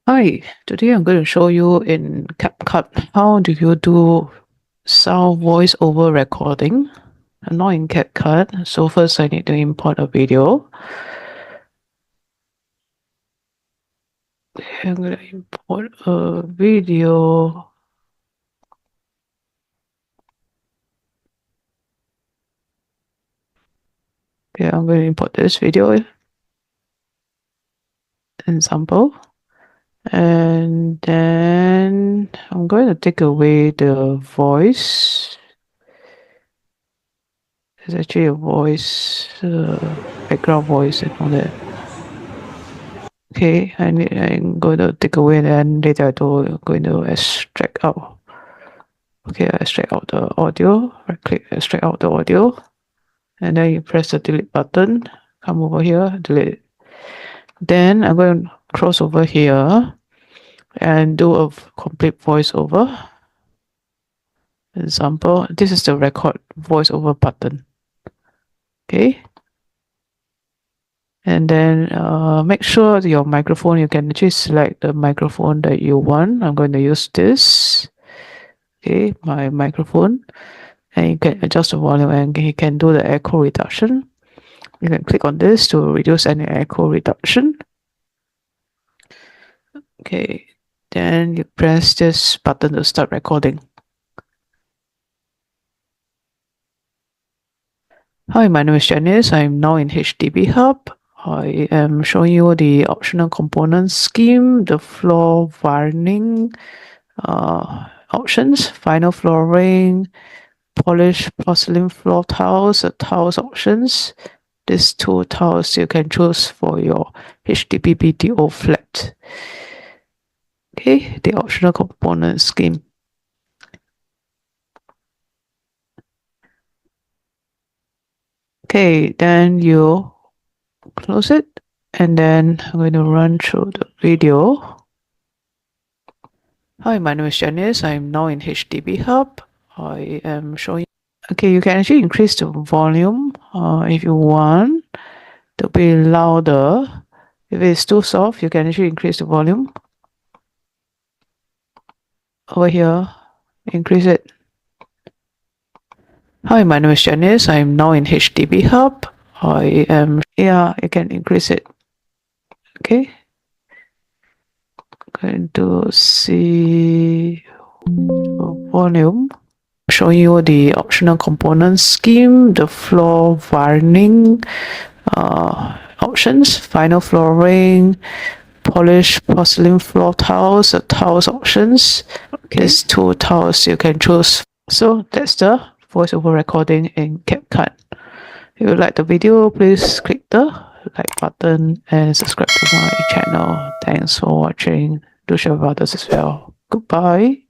Hi, today I'm going to show you in CapCut how do you do sound voice-over recording. I'm not in CapCut, so first I need to import a video. I'm going to import a video. Okay, I'm going to import this video example. And then I'm going to take away the voice. There's actually a voice, background voice and all that. Okay, I'm going to take away, and then later I'm going to extract out. Okay, I extract out the audio. Right click, extract out the audio, and then you press the delete button. Come over here, delete. Then I'm going to cross over here and do a complete voiceover. Example, this is the record voiceover button. Okay. And then make sure your microphone, you can actually select the microphone that you want. I'm going to use this. Okay, my microphone. And you can adjust the volume and you can do the echo reduction. You can click on this to reduce any echo reduction. Okay, then you press this button to start recording. Hi, my name is Janice. I'm now in HDB Hub. I am showing you the optional component scheme, the floor varnishing options, vinyl flooring, polished porcelain floor tiles, the tiles options. These two tiles you can choose for your HDB BTO flat. Okay, the optional component scheme. Okay, then you close it, and then I'm going to run through the video. Hi, my name is Janice. I'm now in HDB Hub. I am showing. Okay, you can actually increase the volume if you want to be louder. If it's too soft, you can actually increase the volume. Over here, increase it. Hi, my name is Janice. I'm now in HDB Hub. Yeah, you can increase it. Okay. Going to see volume. Showing you the optional component scheme, the floor varnishing options, vinyl flooring, polished porcelain floor tiles, the tiles options. Okay. There's two tiles you can choose. So that's the voiceover recording in CapCut. If you like the video, please click the like button and subscribe to my channel. Thanks for watching. Do share with others as well. Goodbye.